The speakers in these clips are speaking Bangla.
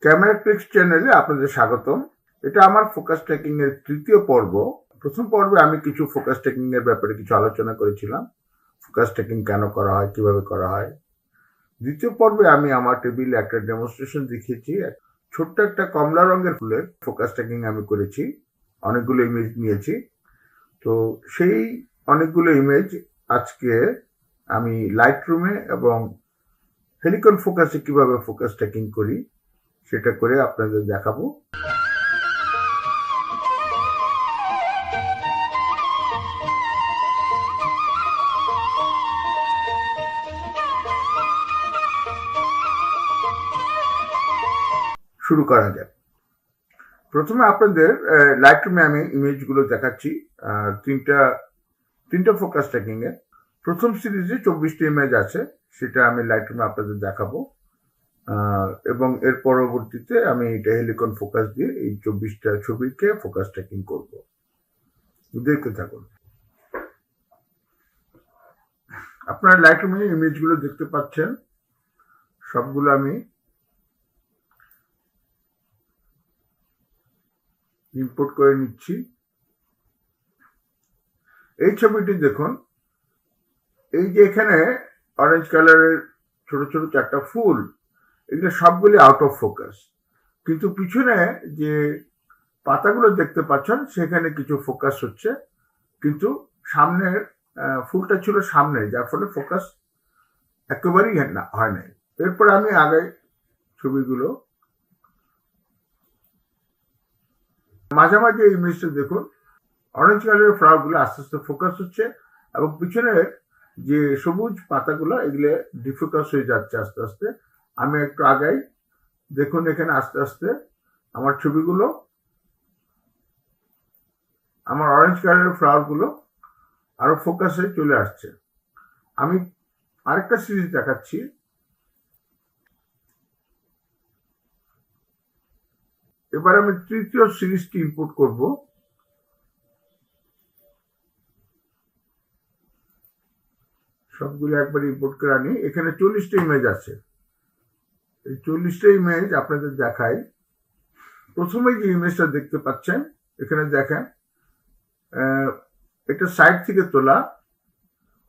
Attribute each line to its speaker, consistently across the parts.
Speaker 1: ক্যামেরা ট্রিক্স চ্যানেলে আপনাদের স্বাগতম। এটা আমার ফোকাস ট্র্যাকিং এর তৃতীয় পর্ব। প্রথম পর্বে আমি কিছু ফোকাস ট্র্যাকিং এর ব্যাপারে কিছু আলোচনা করেছিলাম, ফোকাস ট্র্যাকিং কেন করা হয়, কিভাবে করা হয়। দ্বিতীয় পর্বে আমি আমার টেবিলে একটা ডেমনস্ট্রেশন দেখিয়েছি। ছোট্ট একটা কমলা রঙের ফুলের ফোকাস ট্র্যাকিং আমি করেছি, অনেকগুলো ইমেজ নিয়েছি। তো সেই অনেকগুলো ইমেজ আজকে আমি লাইটরুমে এবং হেলিকন ফোকাসে কিভাবে ফোকাস ট্র্যাকিং করি সেটা করে আপনাদের দেখাবো। শুরু করা যাক। প্রথমে আপনাদের লাইটরুমে আমি ইমেজগুলো দেখাচ্ছি, তিনটা ফোকাস ট্র্যাকিং এ। প্রথম সিরিজে 24টি ইমেজ আছে, সেটা আমি লাইটরুমে আপনাদের দেখাবো, এবং এর পরবর্তীতে আমি এটা হেলিকন ফোকাস দিয়ে এই 24টা ছবিকে ফোকাস ট্র্যাকিং করব। দেখতে থাকুন। আপনারা লাইটরুমে ইমেজগুলো দেখতে পাচ্ছেন, সবগুলো আমি ইম্পোর্ট করে নিচ্ছি। এই ছবিটি দেখুন, এই যে এখানে অরেঞ্জ কালারের ছোট ছোট 4টা ফুল, এগুলো সবগুলি আউট অফ ফোকাস, কিন্তু পিছনে যে পাতাগুলো দেখতে পাচ্ছেন সেখানে কিছু ফোকাস হচ্ছে, কিন্তু সামনের ফুলটা ছিল সামনে, যার ফলে ফোকাস একেবারেই হয় নাই। এরপর আমি আগে ছবিগুলো মাঝামাঝি ইমেজটা দেখুন, অরেঞ্জ কালারের ফ্লাওয়ার গুলো আস্তে আস্তে ফোকাস হচ্ছে এবং পিছনের যে সবুজ পাতাগুলো এগুলো ডিফোকাস হয়ে যাচ্ছে আস্তে আস্তে। আমি একটু আগাই, দেখুন এখানে আস্তে আস্তে আমার ছবিগুলো, আমার অরেঞ্জ কালারের ফ্লাওয়ার গুলো আরো ফোকাসে চলে আসছে। আমি আরেকটা সিরিজ দেখাচ্ছি। এবার আমি তৃতীয় সিরিজটি ইম্পোর্ট করব। সবগুলো একবার ইম্পোর্ট করে আনি। এখানে 40টা ইমেজ আছে। এই 40টা ইমেজ আপনাদের দেখাই। প্রথমে যে ইমেজটা দেখতে পাচ্ছেন, এখানে দেখেন এটা সাইড থেকে তোলা।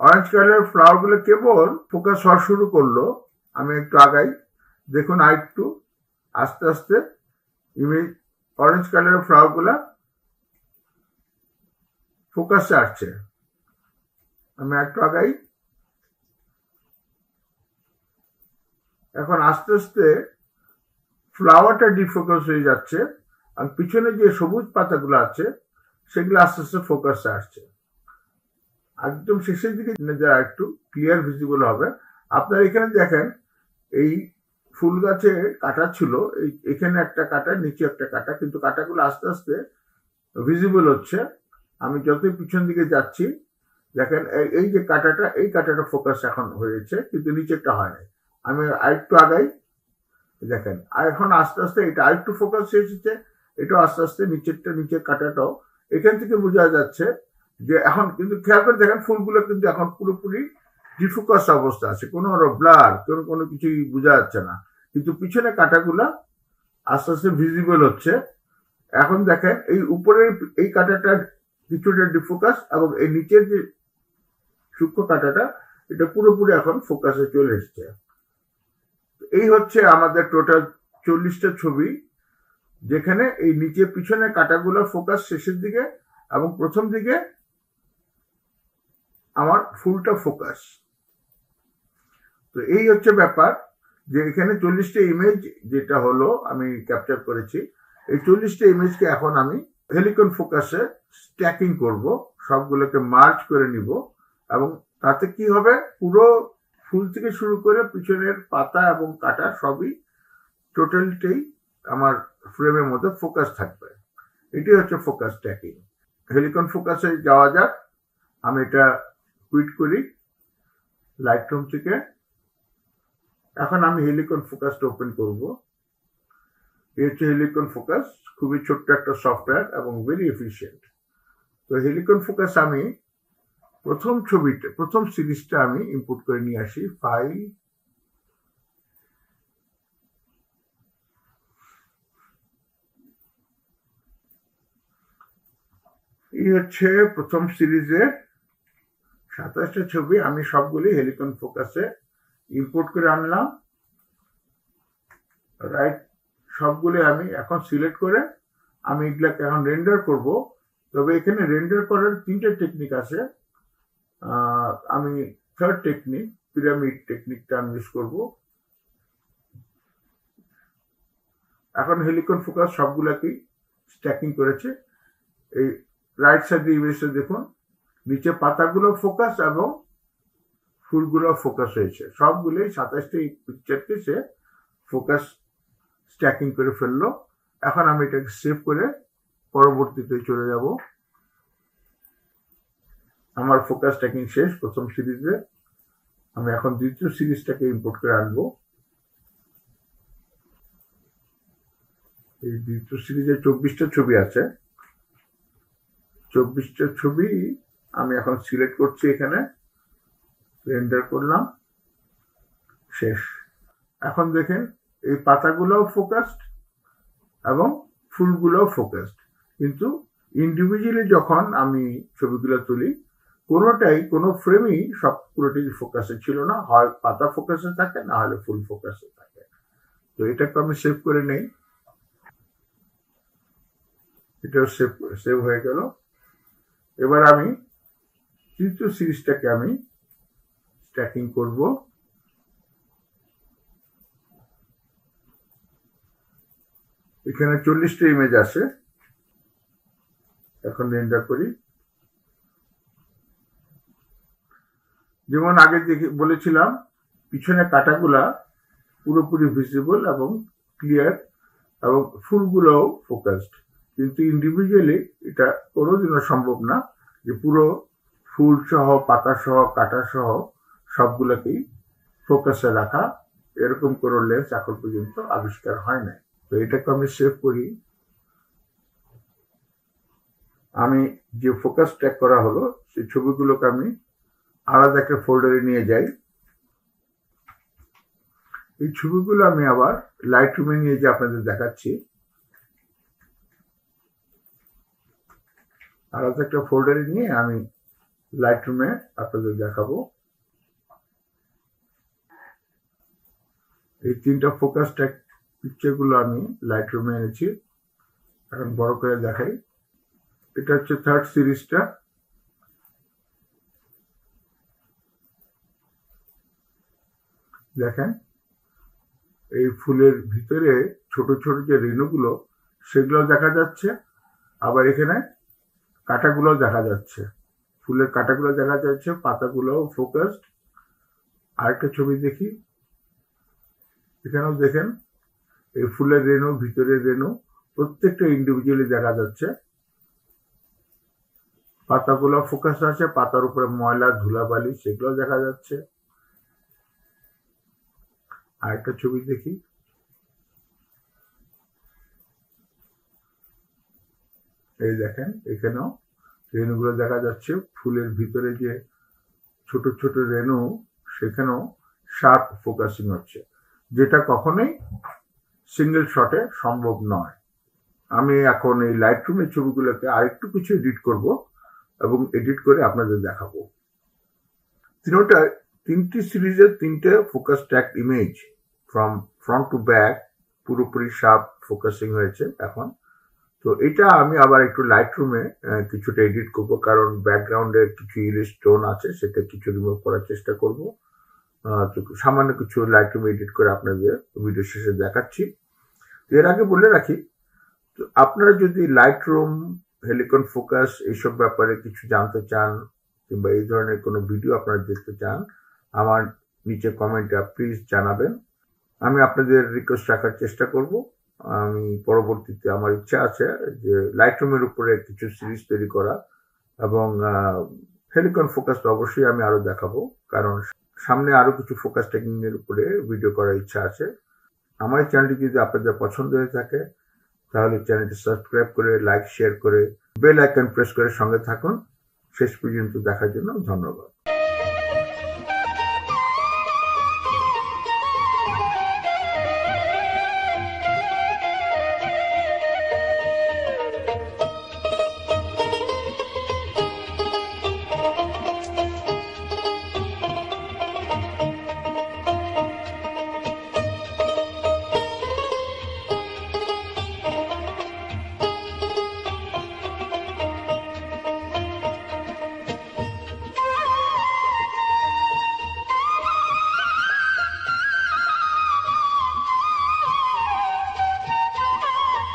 Speaker 1: অরেঞ্জ কালার ফ্লাওয়ার গুলো কেবল ফোকাস হওয়া শুরু করলো। আমি একটু আগাই, দেখুন আরেকটু আস্তে আস্তে ইমেজ অরেঞ্জ কালারের ফ্লাওয়ার গুলা ফোকাসে আসছে। আমি একটু আগাই, এখন আস্তে আস্তে ফ্লাওয়ারটা ডিফোকাস হয়ে যাচ্ছে আর পিছনে যে সবুজ পাতাগুলো আছে সেগুলো আস্তে আস্তে ফোকাসে আসছে। একদম শেষের দিকে যা একটু ক্লিয়ার ভিজিবল হবে। আপনারা এখানে দেখেন, এই ফুল গাছে কাটা ছিল, এখানে একটা কাটা, নিচে একটা কাটা, কিন্তু কাটাগুলো আস্তে আস্তে ভিজিবল হচ্ছে। আমি যতই পিছন দিকে যাচ্ছি দেখেন এই যে কাটাটা, এই কাটাটা ফোকাস এখন হয়েছে, কিন্তু নিচেরটা হয় নাই। আমি আরেকটু আগাই, দেখেন আর এখন আস্তে আস্তে এটা আরেকটু ফোকাস এসেছে, এটাও আস্তে আস্তে নিচের কাটাটাও। এখান থেকে বোঝা যাচ্ছে যে এখন কিন্তু খেয়াল করে দেখেন ফুলগুলো কিন্তু এখন পুরোপুরি ডিফোকাস অবস্থা আছে, কোনো ব্লার, কোনো কিছুই বোঝা যাচ্ছে না, কিন্তু পিছনে কাটাগুলা আস্তে আস্তে ভিজিবল হচ্ছে। এখন দেখেন এই উপরের এই কাটাটা কিছুটা ডিফোকাস এবং এই নিচের যে সূক্ষ্ম কাটাটা এটা পুরোপুরি এখন ফোকাসে চলে এসছে। এই হচ্ছে আমাদের টোটাল 40টা ছবি, যেখানে এই নিচে পিছনে কাটাগুলো ফোকাস শেষের দিকে এবং প্রথম দিকে আমার ফুলটা ফোকাস। তো এই হচ্ছে ব্যাপার, যে এখানে 40টা ইমেজ যেটা হলো আমি ক্যাপচার করেছি, এই 40টা ইমেজকে এখন আমি হেলিকন ফোকাসে স্ট্যাকিং করব, সবগুলোকে মার্জ করে নিব, এবং তাতে কি হবে, পুরো ফুল থেকে শুরু করে পিছনের পাতা এবং কাটা সবই টোটালটাই আমার ফ্রেমের মধ্যে ফোকাস থাকবে। এটি হচ্ছে ফোকাস ট্র্যাকিং। হেলিকন ফোকাসে যাওয়া যাক। আমি এটা কুইট করি লাইটরুম থেকে। এখন আমি হেলিকন ফোকাসটা ওপেন করব। এই হচ্ছে হেলিকন ফোকাস, খুবই ছোট্ট একটা সফটওয়্যার এবং ভেরি এফিশিয়েন্ট। তো হেলিকন ফোকাস আমি প্রথম সিরিজটা আমি ইম্পোর্ট করে নিয়ে আসি। ফাইল, এই হচ্ছে প্রথম সিরিজের 27টা ছবি। আমি সবগুলি হেলিকন ফোকাসে ইম্পোর্ট করে আনলাম। রাইট, সবগুলি আমি এখন সিলেক্ট করে আমি এগুলাকে এখন রেন্ডার করব। তবে এখানে রেন্ডার করার 3টে টেকনিক আছে। আমি থার্ড টেকনিক, পিরামিড টেকনিকটা আমি ইউজ করব। এখন হেলিকন ফোকাস সবগুলাকেই স্ট্যাকিং করেছে। এই রাইট সাইড ইমেজে দেখুন, নিচে পাতাগুলো ফোকাস এবং ফুলগুলো ফোকাস হয়েছে। সবগুলোই 27টি পিকচারকে সে ফোকাস স্ট্যাকিং করে ফেললো। এখন আমি এটাকে সেভ করে পরবর্তীতে চলে যাব। আমার ফোকাস স্ট্যাকিং শেষ প্রথম সিরিজে। আমি এখন দ্বিতীয় সিরিজটাকে ইম্পোর্ট করে আনবো। এই দ্বিতীয় সিরিজে 24টা ছবি আছে। 24টা ছবি আমি এখন সিলেক্ট করছি, এখানে রেন্ডার করলাম, শেষ। এখন দেখেন এই পাতাগুলোও ফোকাসড এবং ফুলগুলোও ফোকাসড, কিন্তু ইন্ডিভিজুয়ালি যখন আমি ছবিগুলো তুলি কোনোটাই কোনো ফ্রেমই সব পুরোটি ফোকাসে ছিল না। হয় পাতা ফোকাসে থাকে, না হলে ফুল ফোকাসে থাকে। তো এটাকে আমি সেভ করে নেই। এটাও সেভ হয়ে গেল। এবার আমি তৃতীয় সিরিজটাকে আমি স্ট্যাকিং করব। এখানে 40টা ইমেজ আছে। এখন রেন্ডার করি। যেমন আগে বলেছিলাম, পিছনে কাটাগুলা পুরোপুরি ভিজিবল এবং ক্লিয়ার এবং ফুলগুলোও ফোকাসড, কিন্তু ইন্ডিভিজুয়ালি এটা কোনোদিনও সম্ভব না যে পুরো ফুল সহ, পাতা সহ, কাটা সহ সবগুলোকেই ফোকাসে রাখা। এরকম কোনো লেন্স এখন পর্যন্ত আবিষ্কার হয় নাই। তো এটাকে আমি সেভ করি। আমি যে ফোকাস ট্র্যাক করা হলো সেই ছবিগুলোকে আমি আলাদা একটা ফোল্ডারে নিয়ে যাই। এই ছবিগুলো আমি আবার লাইটরুমে নিয়ে যে আপনাদের দেখাচ্ছি। আলাদা একটা ফোল্ডারে নিয়ে আমি লাইটরুমে আপনাদের দেখাবো। এই 3টা ফোকাস ট্র্যাক পিকচারগুলো আমি লাইটরুমে এনেছি। এখন বড় করে দেখাই। এটা হচ্ছে থার্ড সিরিজটা। দেখেন এই ফুলের ভিতরে ছোট ছোট যে রেণুগুলো সেগুলো দেখা যাচ্ছে, আবার এখানে কাঁটাগুলো দেখা যাচ্ছে, ফুলের কাঁটাগুলো দেখা যাচ্ছে, পাতাগুলো ফোকাসড। আরেকটা ছবি দেখি। এখানেও দেখেন এই ফুলের রেণু, ভিতরের রেণু প্রত্যেকটা ইন্ডিভিজুয়ালি দেখা যাচ্ছে। পাতাগুলো ফোকাস আছে, পাতার উপরে ময়লা ধুলাবালি সেগুলো দেখা যাচ্ছে। আরেকটা ছবি দেখি। এই দেখেন এখানেও রেণুগুলো দেখা যাচ্ছে। ফুলের ভিতরে যে ছোট ছোট রেণু সেখানেও শার্প ফোকাসিং হচ্ছে, যেটা কখনোই সিঙ্গেল শটে সম্ভব নয়। আমি এখন এই লাইটরুমের ছবিগুলোকে আরেকটু কিছু এডিট করব এবং এডিট করে আপনাদের দেখাবো। 3টি সিরিজের 3টে focus track image from front to back পুরোপুরি শার্প ফোকাসিং হয়েছে এখন। তো এটা আমি আবার একটু লাইটরুমে কিছুটা এডিট করব, কারণ ব্যাকগ্রাউন্ডের কিছু ইলিস্টোন আছে, সেটা কিছু রিমুভ করার চেষ্টা করব। সামান্য কিছু লাইটরুমে এডিট করে আপনাদের ভিডিও শেষে দেখাচ্ছি। এর আগে বলে রাখি, তো আপনারা যদি লাইটরুম, হেলিকন ফোকাস এইসব ব্যাপারে কিছু জানতে চান কিংবা এই ধরনের কোনো ভিডিও আপনারা দেখতে চান, আমার নিচে কমেন্টে প্লিজ জানাবেন। আমি আপনাদের রিকোয়েস্ট রাখার চেষ্টা করব। আমি পরবর্তীতে আমার ইচ্ছা আছে যে লাইটরুমের উপরে কিছু সিরিজ তৈরি করা, এবং হেলিকন ফোকাস তো অবশ্যই আমি আরো দেখাবো, কারণ সামনে আরো কিছু ফোকাস টেকনিক এর উপরে ভিডিও করার ইচ্ছা আছে। আমার এই চ্যানেলটি যদি আপনাদের পছন্দ হয়ে থাকে তাহলে চ্যানেলটি সাবস্ক্রাইব করে, লাইক, শেয়ার করে, বেল আইকন প্রেস করে সঙ্গে থাকুন। শেষ পর্যন্ত দেখার জন্য ধন্যবাদ।